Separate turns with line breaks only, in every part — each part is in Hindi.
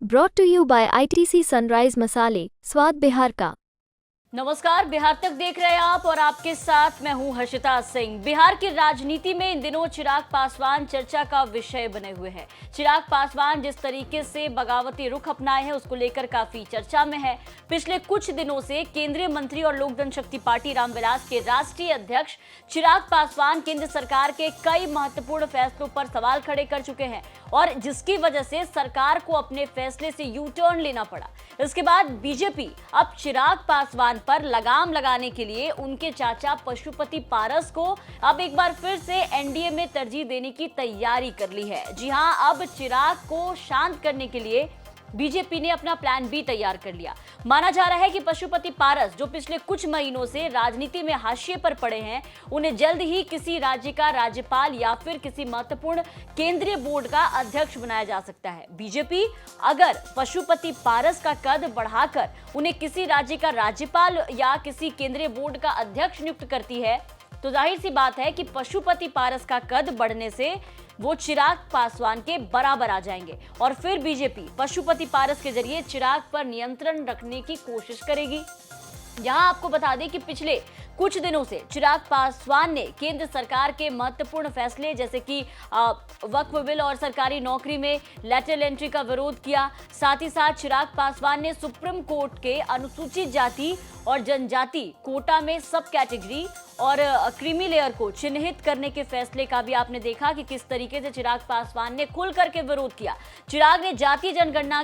Brought to you by ITC Sunrise मसाले, स्वाद बिहार का।
नमस्कार, बिहार तक देख रहे हैं आप और आपके साथ मैं हूं हर्षिता सिंह। बिहार की राजनीति में इन दिनों चिराग पासवान चर्चा का विषय बने हुए हैं। चिराग पासवान जिस तरीके से बगावती रुख अपनाए हैं उसको लेकर काफी चर्चा में है। पिछले कुछ दिनों से केंद्रीय मंत्री और लोक जनशक्ति पार्टी रामविलास के राष्ट्रीय अध्यक्ष चिराग पासवान केंद्र सरकार के कई महत्वपूर्ण फैसलों पर सवाल खड़े कर चुके हैं और जिसकी वजह से सरकार को अपने फैसले से यू टर्न लेना पड़ा। इसके बाद बीजेपी अब चिराग पासवान पर लगाम लगाने के लिए उनके चाचा पशुपति पारस को अब एक बार फिर से एनडीए में तरजीह देने की तैयारी कर ली है। जी हां, अब चिराग को शांत करने के लिए बीजेपी ने अपना प्लान बी तैयार कर लिया। माना जा रहा है कि पशुपति पारस जो पिछले कुछ महीनों से राजनीति में हाशिए पर पड़े हैं, उन्हें जल्द ही किसी राज्य का राज्यपाल या फिर किसी महत्वपूर्ण केंद्रीय बोर्ड का अध्यक्ष बनाया जा सकता है। बीजेपी अगर पशुपति पारस का कद बढ़ाकर उन्हें किसी राज्य का राज्यपाल या किसी केंद्रीय बोर्ड का अध्यक्ष नियुक्त करती है तो जाहिर सी बात है कि पशुपति पारस का कद बढ़ने से वो चिराग पासवान के बराबर आ जाएंगे और फिर बीजेपी पशुपति पारस के जरिए चिराग पर नियंत्रण रखने की कोशिश करेगी। यहाँ आपको बता दें कि पिछले कुछ दिनों से चिराग पासवान ने केंद्र सरकार के महत्वपूर्ण फैसले जैसे कि वक्फ बिल और सरकारी नौकरी में लैटरल एंट्री का विरोध किया। साथ ही साथ चिराग पासवान ने सुप्रीम कोर्ट के अनुसूचित जाति और जनजाति कोटा में सब कैटेगरी और क्रीमी लेयर को चिन्हित करने के फैसले का भी आपने देखा कि किस तरीके से चिराग पासवान ने खुल करके विरोध किया। चिराग ने जातीय जनगणना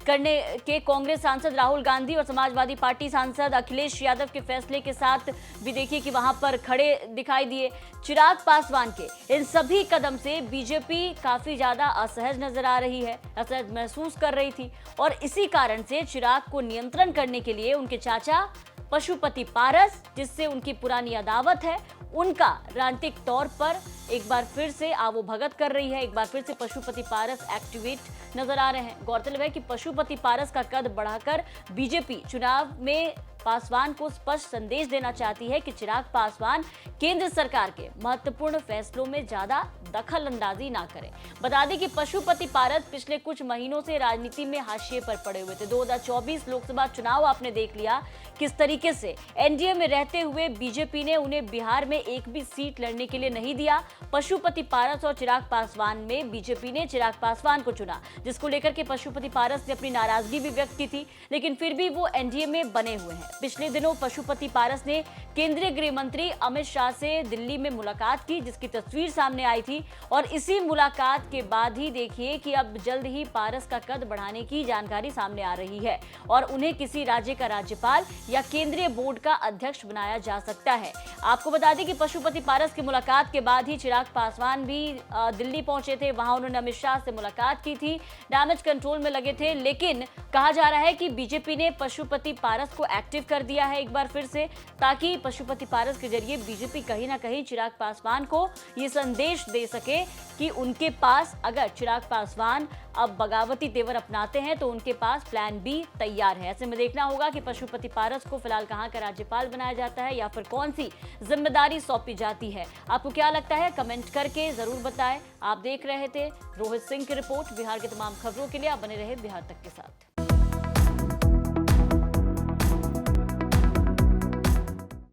करने के कांग्रेस सांसद राहुल गांधी और समाजवादी पार्टी सांसद अखिलेश यादव के फैसले के साथ भी देखिए कि वहां पर खड़े दिखाई दिए। चिराग पासवान के इन सभी कदम से बीजेपी काफी ज्यादा असहज नजर आ रही है, असहज महसूस कर रही थी और इसी कारण से चिराग को नियंत्रण करने के लिए उनके चाचा पशुपति पारस, जिससे उनकी पुरानी अदावत है, उनका राजनीतिक तौर पर एक बार फिर से आवोभगत कर रही है। एक बार फिर से पशुपति पारस एक्टिवेट नजर आ रहे हैं। गौरतलब है कि पशुपति पारस का कद बढ़ाकर बीजेपी चुनाव में पासवान को स्पष्ट संदेश देना चाहती है कि चिराग पासवान केंद्र सरकार के महत्वपूर्ण फैसलों में ज्यादा दखल अंदाजी ना करें। बता दें कि पशुपति पारस पिछले कुछ महीनों से राजनीति में हाशिए पर पड़े हुए थे। 2024 लोकसभा चुनाव आपने देख लिया किस तरीके से एनडीए में रहते हुए बीजेपी ने उन्हें बिहार में एक भी सीट लड़ने के लिए नहीं दिया। पशुपति पारस और चिराग पासवान में बीजेपी ने चिराग पासवान को चुना, जिसको लेकर के पशुपति पारस ने अपनी नाराजगी भी व्यक्त की थी, लेकिन फिर भी वो एनडीए में बने हुए हैं। पिछले दिनों पशुपति पारस ने केंद्रीय गृह मंत्री अमित शाह से दिल्ली में मुलाकात की, जिसकी तस्वीर सामने आई थी और इसी मुलाकात के बाद ही देखिए कि अब जल्द ही पारस का कद बढ़ाने की जानकारी सामने आ रही है और उन्हें किसी राज्य का राज्यपाल या केंद्रीय बोर्ड का अध्यक्ष बनाया जा सकता है। आपको बता दें कि पशुपति पारस की मुलाकात के बाद ही चिराग पासवान भी दिल्ली पहुंचे थे। वहां उन्होंने अमित शाह से मुलाकात की थी, डैमेज कंट्रोल में लगे थे, लेकिन कहा जा रहा है कि बीजेपी ने पशुपति पारस को एक्टिव कर दिया है एक बार फिर से, ताकि पशुपति पारस के जरिए बीजेपी कहीं ना कहीं चिराग पासवान को ये संदेश दे सके कि उनके पास अगर चिराग पासवान अब बगावती तेवर अपनाते हैं तो उनके पास प्लान बी तैयार है। ऐसे में देखना होगा कि पशुपति पारस को फिलहाल कहां का राज्यपाल बनाया जाता है या फिर कौन सी जिम्मेदारी सौंपी जाती है। आपको क्या लगता है, कमेंट करके जरूर बताएं। आप देख रहे थे रोहित सिंह की रिपोर्ट। बिहार की तमाम खबरों के लिए आप बने रहे बिहार तक के साथ।